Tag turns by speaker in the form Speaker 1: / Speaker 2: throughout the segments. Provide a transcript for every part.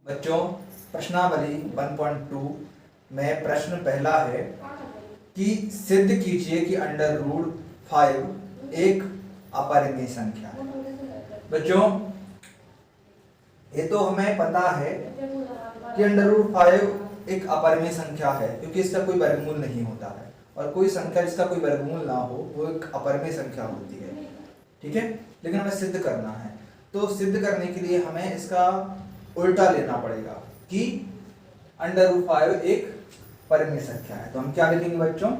Speaker 1: बच्चों प्रश्नावली 1.2 में प्रश्न पहला है कि सिद्ध कीजिए कि अंडर रूट 5 एक अपरिमेय संख्या है। बच्चों ये तो हमें पता है कि अंडर रूट 5 एक अपरिमेय संख्या है क्योंकि इसका कोई वर्गमूल नहीं होता है और कोई संख्या जिसका कोई वर्गमूल ना हो वो एक अपरिमेय संख्या होती है। ठीक है, लेकिन हमें सिद्ध करना है तो सिद्ध करने के लिए हमें इसका उल्टा लेना पड़ेगा कि अंडर रूट 5 एक परिमेय संख्या है। तो हम क्या लिखेंगे बच्चों,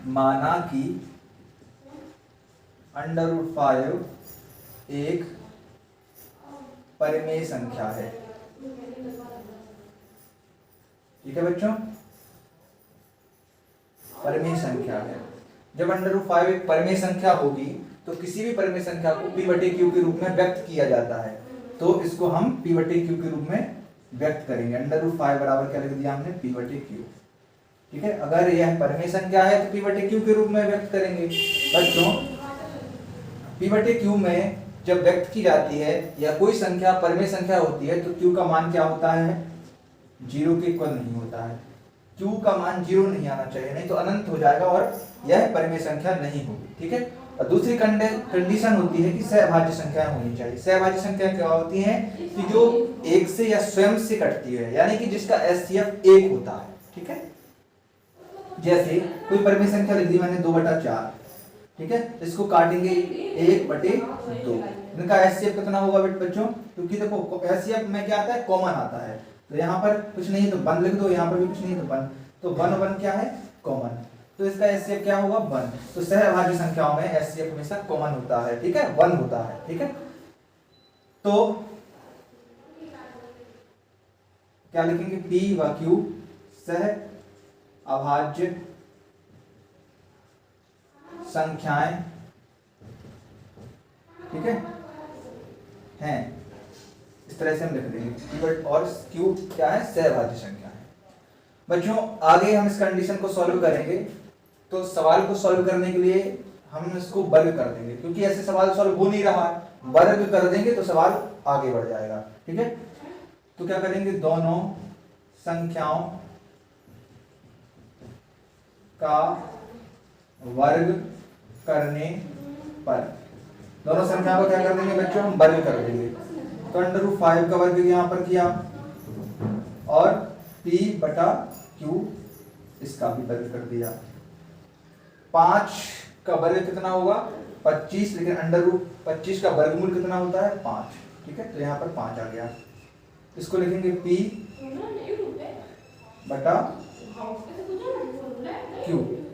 Speaker 1: माना कि अंडर रूट 5 एक परिमेय संख्या है। ठीक है बच्चों, परिमेय संख्या है। जब अंडर रूट 5 एक परिमेय संख्या होगी तो किसी भी परिमेय संख्या को p/q के रूप में व्यक्त किया जाता है, तो इसको हम p/q के रूप में व्यक्त करेंगे। अंडर रूट 5 बराबर क्या लिख दिया हमने, p/q। ठीक है, अगर यह परिमेय संख्या है तो p/q के रूप में व्यक्त करेंगे। बच्चों p/q में जब व्यक्त की जाती है या कोई संख्या परिमेय संख्या होती है तो q का मान क्या होता है, 0 के इक्वल नहीं होता है। q का मान 0 नहीं आना चाहिए, नहीं तो अनंत हो जाएगा और यह परिमेय संख्या नहीं होगी। ठीक है, और दूसरी कंडीशन होती है कि सहभाज्य संख्या होनी चाहिए। सहभाज्य संख्या क्या होती है कि जो एक से या स्वयं से कटती है, यानी कि जिसका एचसीएफ 1 होता है। ठीक है, जैसे कोई परिमेय संख्या लिख दी मैंने 2/4। ठीक है, इसको काटेंगे 1/2। इनका एचसीएफ कितना होगा बच्चों, क्योंकि देखो एचसीएफ में क्या आता है, कॉमन आता है। तो यहाँ पर कुछ नहीं है तो 1 लिख दो, यहाँ पर भी कुछ नहीं है तो 1। तो 1 क्या है, कॉमन। तो इसका एचसीएफ क्या होगा, 1। तो सहभाज्य संख्याओं में एचसीएफ हमेशा कॉमन होता है। ठीक है, 1 होता है। ठीक है, तो क्या लिखेंगे, p व q सहअभाज्य संख्याएं, ठीक है, हैं। इस तरह से हम लिख देंगे p और q क्या है, सहभाज्य संख्या है। बच्चों आगे हम इस कंडीशन को सॉल्व करेंगे, तो सवाल को सॉल्व करने के लिए हम इसको वर्ग कर देंगे, क्योंकि ऐसे सवाल सॉल्व हो नहीं रहा है। वर्ग कर देंगे तो सवाल आगे बढ़ जाएगा। ठीक है, तो क्या करेंगे, दोनों संख्याओं का वर्ग करने पर, दोनों संख्याओं को क्या कर देंगे बच्चों, हम वर्ग कर देंगे। तो अंडर रूट 5 का वर्ग यहां पर किया और p/q इसका भी वर्ग कर दिया। 5 का वर्ग कितना होगा, 25, लेकिन अंडर रूट 25 का वर्गमूल कितना होता है, 5। ठीक है, तो यहाँ पर 5 आ गया। इसको लिखेंगे p/q।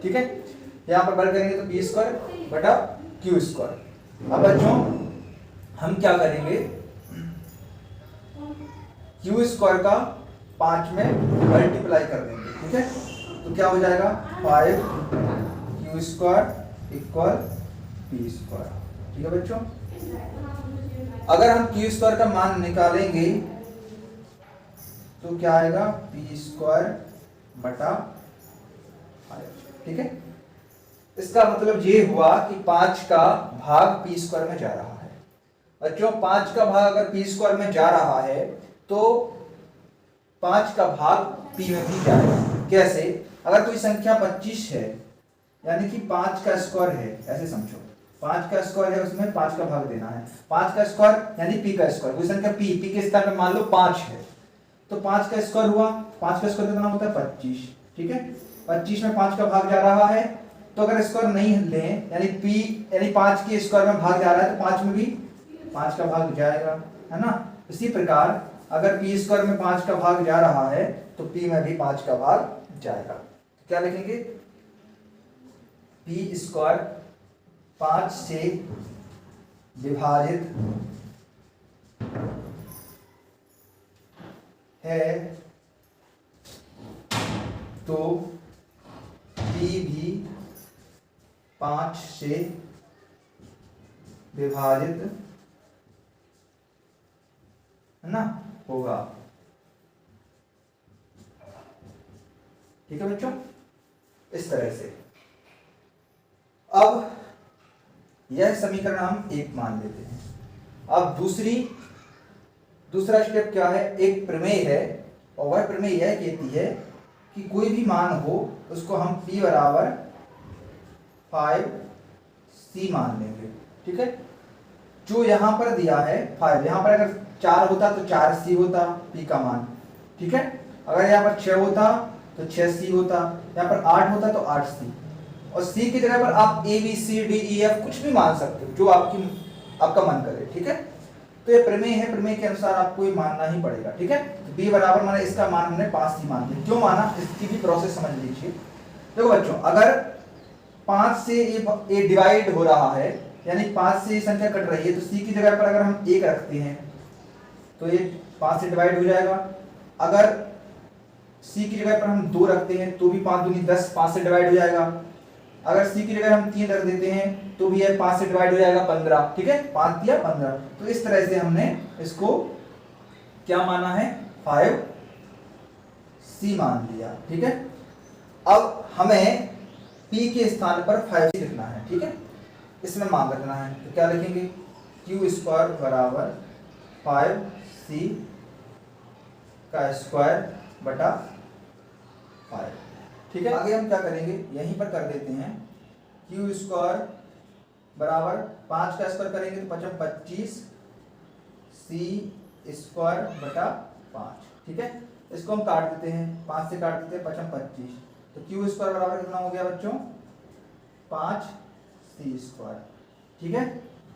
Speaker 1: ठीक है, यहाँ पर वर्ग करेंगे तो p²/q²। अब बच्चों हम क्या करेंगे, q² का 5 में मल्टीप्लाई कर देंगे। ठीक है, तो क्या हो जाएगा, 5q² = p²। ठीक है बच्चों, अगर हम q² का मान निकालेंगे तो क्या आएगा, p²/5। ठीक है, इसका मतलब ये हुआ कि 5 का भाग p² में जा रहा है। बच्चों 5 का भाग अगर p² में जा रहा है तो 5 का भाग p में भी जाएगा। कैसे, अगर कोई संख्या 25 है यानी कि 5 का स्क्वायर है, ऐसे समझो 5 का स्क्वायर है, उसमें 5 का भाग देना है। 5 का स्क्वायर यानी p का स्क्वायर, कोई संख्या p के स्थान पे मान लो 5 है तो 5 का स्क्वायर हुआ, 5 का स्क्वायर कितना होता है, 25। ठीक है, 25 में 5 का भाग जा रहा है, तो अगर स्क्वायर नहीं लें यानी p यानी 5 के स्क्वायर में भाग जा रहा है तो 5 में भी 5 का भाग जाएगा, है ना। इसी प्रकार अगर p² में 5 का भाग जा रहा है तो p में भी 5 का भाग जाएगा। तो क्या लिखेंगे, p² 5 से विभाजित है तो p भी 5 से विभाजित, है ना, होगा। ठीक है बच्चों, इस तरह से अब यह समीकरण हम 1 मान लेते हैं। अब दूसरा स्टेप क्या है, एक प्रमेय है और वह प्रमेय यह कहती है कि कोई भी मान हो उसको हम p बराबर 5c मान लेंगे। ठीक है, जो यहां पर दिया है 5, यहां पर अगर 4 होता तो 4c होता p का मान। ठीक है, अगर यहाँ पर 6 होता तो 6c होता, यहाँ पर 8 होता तो 8c, और c की जगह पर आप a b c d e f कुछ भी मान सकते हो जो आपका मन करे। ठीक है, तो ये प्रमेय है, प्रमेय के अनुसार आपको ये मानना ही पड़ेगा। ठीक है, b बराबर माने इसका मान हमने 5c मान लिया। क्यों माना, इसकी भी प्रोसेस समझ लीजिए। देखो बच्चों, अगर 5 से ये डिवाइड हो रहा है, यानी 5 से ये संख्या कट रही है, तो c की जगह पर अगर हम 1 रखते हैं तो ये 5 से डिवाइड हो जाएगा। अगर c की जगह पर हम 2 रखते हैं तो भी 5 दूनी 10, 5 से डिवाइड हो जाएगा। अगर c की जगह हम 3 रख देते हैं तो भी ये 5 से डिवाइड हो जाएगा 15। ठीक है, 5 या 15। तो इस तरह से हमने इसको क्या माना है, 5c मान लिया। ठीक है, अब हमें p के स्थान पर 5c लिखना है। ठीक है, इसमें मान रखना है, तो क्या लिखेंगे, q स्क्वायर बराबर 5c का स्क्वायर बटा 5। ठीक है, आगे हम क्या करेंगे, यहीं पर कर देते हैं, q स्क्वायर बराबर 5 का स्क्वायर करेंगे तो 25 c स्क्वायर बटा 5। ठीक है, इसको हम काट देते हैं, 5 से काट देते हैं 25, तो q स्क्वायर बराबर कितना हो गया बच्चों, 5c स्क्वायर। ठीक है,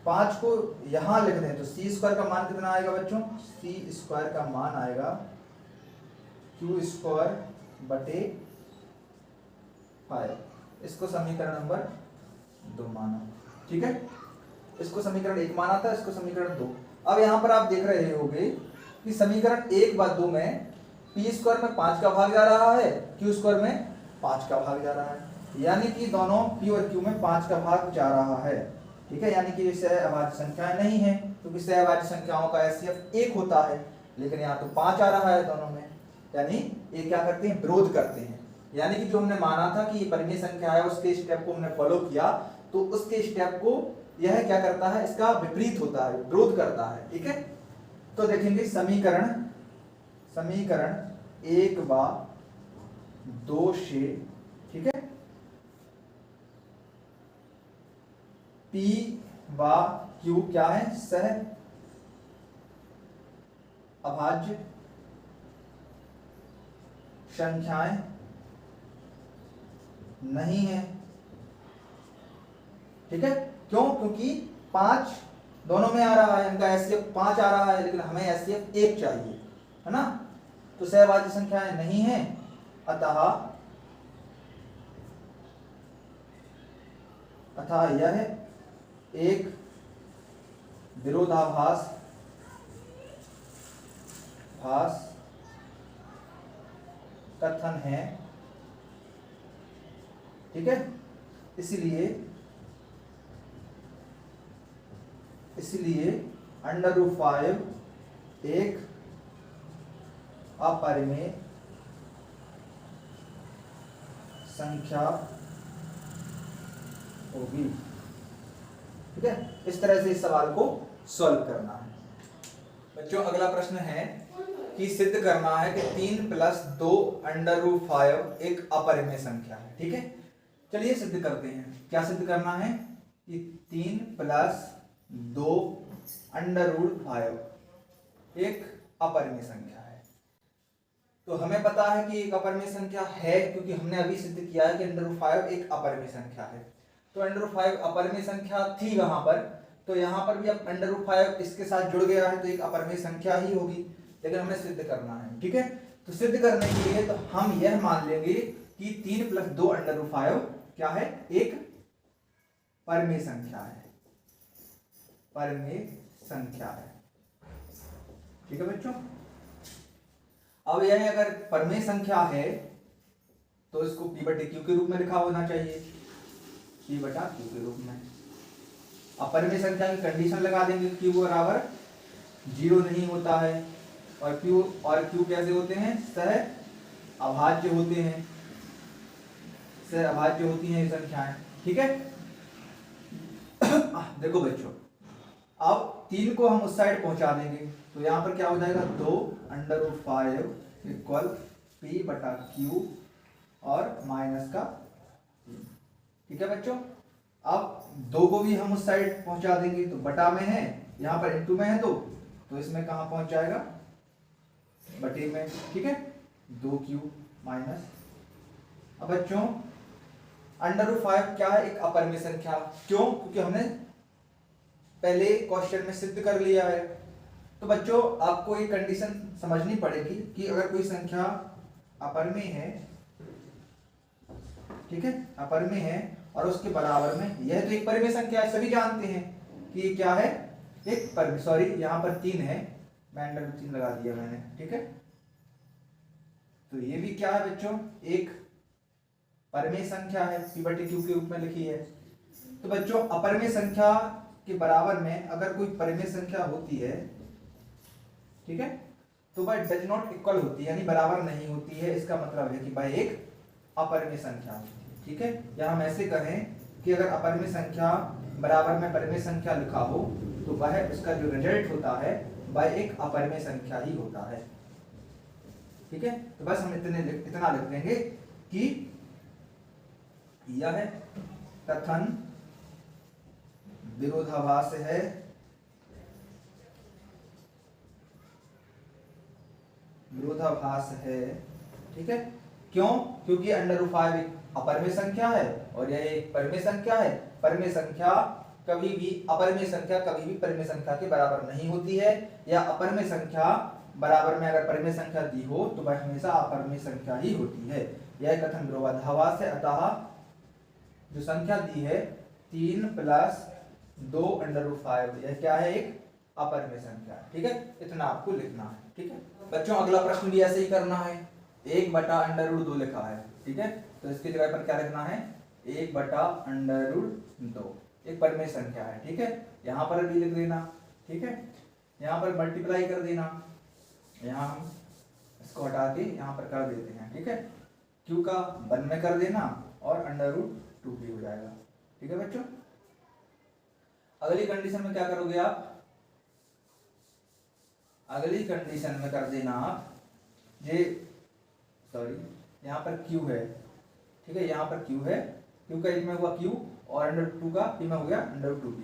Speaker 1: 5 को यहां लिख दें तो c स्क्वायर का मान कितना आएगा बच्चों, c स्क्वायर का मान आएगा q स्क्वायर बटे 5। इसको समीकरण नंबर 2 माना। ठीक है, इसको समीकरण 1 माना था, इसको समीकरण 2। अब यहां पर आप देख रहे होंगे कि समीकरण 1 व 2 में p स्क्वायर में 5 का भाग जा रहा है, q स्क्वायर में 5 का भाग जा रहा है, यानी कि दोनों p और q में 5 का भाग जा रहा है। ठीक है, यानी कि ये सहअभाज्य संख्याएं नहीं है, क्योंकि सहअभाज्य संख्याओं का HCF 1 होता है, लेकिन यहाँ तो 5 आ रहा है दोनों में, यानी ये क्या करते हैं, विरोध करते हैं। यानी कि जो हमने माना था कि ये परिमेय संख्या है, उसके स्टेप को हमने फॉलो किया, तो उसके स्टेप को यह क्या करता है, इसका विपरीत होता है, विरोध करता है। ठीक है, तो देखेंगे समीकरण 1 व 2 से, ठीक है, p व q क्या है, सह अभाज्य संख्याएं नहीं है। ठीक है, क्यों, क्योंकि 5 दोनों में आ रहा है, इनका HCF 5 आ रहा है, लेकिन हमें HCF 1 चाहिए, है ना, तो सहअभाज्य संख्याएं नहीं है, अतः यह एक विरोधाभास कथन है। ठीक है, इसलिए √5 एक अपरिमेय संख्या होगी। ठीक है, इस तरह से इस सवाल को सॉल्व करना है। बच्चों, अगला प्रश्न है कि सिद्ध करना है कि 3 + 2 √5 एक अपरिमेय संख्या है। ठीक है, चलिए सिद्ध करते हैं। क्या सिद्ध करना है कि 3 + 2 √5 एक अपरिमेय संख्या है। तो हमें पता है कि एक अपरिमेय संख्या है, क्योंकि हमने अभी सिद्ध किया है कि √5 एक अपरिमेय संख्या है। तो √5 अपरिमेय संख्या थी वहां पर, तो यहाँ पर भी अब √5 इसके साथ जुड़ गया है, तो एक अपरिमेय संख्या ही होगी, लेकिन हमें सिद्ध करना है। ठीक है, तो सिद्ध करने के लिए तो हम यह मान लेंगे कि 3 + 2 √5 क्या है, एक परिमेय संख्या है, परिमेय संख्या है। ठीक है बच्चों, अब यह अगर परिमेय संख्या है तो इसको p/q के रूप में लिखा होना चाहिए, p/q के रूप में। अब परिमेय संख्या की कंडीशन लगा देंगे, q बराबर 0 नहीं होता है, और q कैसे होते हैं, सह अभाज्य होते हैं, सह अभाज्य होती हैं ये संख्याएं। ठीक है, देखो बच्चों, अब 3 को हम उस साइड पहुंचा देंगे तो यहाँ पर क्या हो जाएगा 2√5 इक्वल पी बटा क्यू और माइनस का 3। ठीक है बच्चों, अब 2 को भी हम उस साइड पहुंचा देंगे तो बटा में है, यहाँ पर इंटू में है 2, तो इसमें कहाँ पहुंच जाएगा बटे में। ठीक है, 2q माइनस। अब बच्चों √5 क्या है, एक अपरिमेय संख्या। क्यों? क्योंकि हमने पहले क्वेश्चन में सिद्ध कर लिया है। तो बच्चों आपको एक कंडीशन समझनी पड़ेगी कि अगर कोई संख्या अपरिमेय है, ठीक है, अपरिमेय है और उसके बराबर में, यह तो एक परिमेय संख्या है, सभी जानते हैं कि ये क्या है, एक परिमेय। सॉरी यहाँ पर 3 है, मैं √3 लगा दिया मैंने। ठीक है, तो ये भी क्या है बच्चों, एक परिमेय संख्या है, p बटे q के रूप में लिखी है। तो बच्चों अपरिमेय संख्या के बराबर में अगर कोई परिमेय संख्या होती है, ठीक है, तो वह डज नॉट इक्वल होती है, यानी बराबर नहीं होती है। इसका मतलब है कि वह एक अपरिमेय संख्या होती है। ठीक है, या हम ऐसे कहें कि अगर अपरिमेय संख्या बराबर में परिमेय संख्या लिखा हो तो वह उसका जो रिजल्ट होता है वह एक अपरिमेय संख्या ही होता है। ठीक है, तो बस हम इतना लिख देंगे कि यह कथन विरोधाभास है, विरोधाभास है। ठीक है, क्यों? क्योंकि √5 एक अपरिमेय संख्या है और यह एक परिमेय संख्या है। परिमेय संख्या कभी भी, अपरिमेय संख्या कभी भी परिमेय संख्या के बराबर नहीं होती है, या अपरिमेय संख्या बराबर में अगर परिमेय संख्या दी हो तो वह हमेशा अपरिमेय संख्या ही होती है। यह कथन विरोधाभास है। अतः जो संख्या दी है 3 + 2√5, यह क्या है, एक अपरिमेय संख्या। ठीक है, इतना आपको लिखना है। ठीक है बच्चों, अगला प्रश्न भी ऐसे ही करना है। 1/√2 लिखा है। ठीक है, तो इसकी जगह पर क्या लिखना है, 1/√2, एक परिमेय संख्या है। ठीक है, यहाँ पर भी लिख देना। ठीक है, यहाँ पर मल्टीप्लाई कर देना, यहाँ हम इसको हटा के यहाँ पर कर देते हैं। ठीक है, q का 1 में कर देना और √2 भी हो जाएगा। ठीक है बच्चों, अगली कंडीशन में क्या करोगे आप, अगली कंडीशन में कर देना आप ये, सॉरी यहाँ पर q है। ठीक है, यहाँ पर q है, q का एक में हुआ q और √2 का p में हो गया √2p।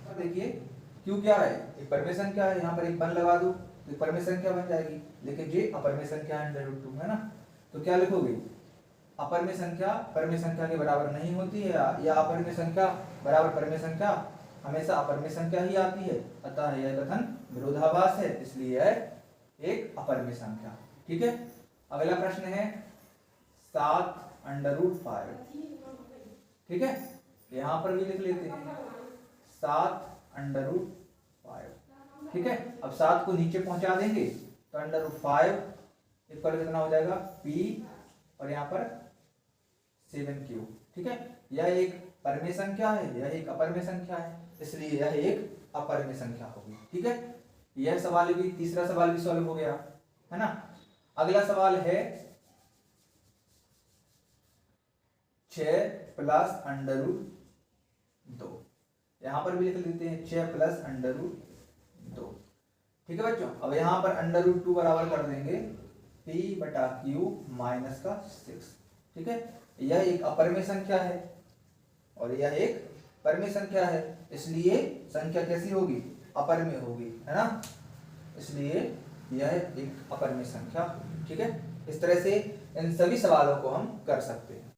Speaker 1: तो देखिए q क्या है, एक परिमेय संख्या है, यहाँ पर एक 1 लगा दो तो परिमेय संख्या बन जाएगी। लेकिन ये अपरिमेय संख्या है √2 है ना, तो क्या लिखोगे, अपरिमेय संख्या परिमेय संख्या के बराबर नहीं होती है, या अपरिमेय संख्या बराबर परिमेय संख्या हमेशा अपरिमेय संख्या ही आती है। अतः यह कथन विरोधाभास है, इसलिए यह एक अपरिमेय संख्या। ठीक है, अगला प्रश्न है 7√5। ठीक है, यहाँ पर भी लिख लेते हैं 7√5। ठीक है, अब 7 को नीचे पहुंचा देंगे तो √5 इक्वल कितना हो जाएगा, p और यहाँ पर 7q। ठीक है, यह एक परिमेय संख्या है, यह एक अपरिमेय संख्या है, इसलिए यह एक अपरिमेय संख्या होगी। ठीक है, यह सवाल भी, तीसरा सवाल भी सॉल्व हो गया है ना। अगला सवाल है 6 + √2। यहां पर भी लिख लेते हैं 6 + √2। ठीक है बच्चों, अब यहां पर √2 बराबर कर देंगे p बटा q माइनस का 6। ठीक है, यह एक अपरिमेय संख्या है और यह एक परिमेय संख्या है, इसलिए संख्या कैसी होगी, अपरिमेय होगी, है ना, इसलिए यह एक अपरिमेय संख्या। ठीक है, इस तरह से इन सभी सवालों को हम कर सकते हैं।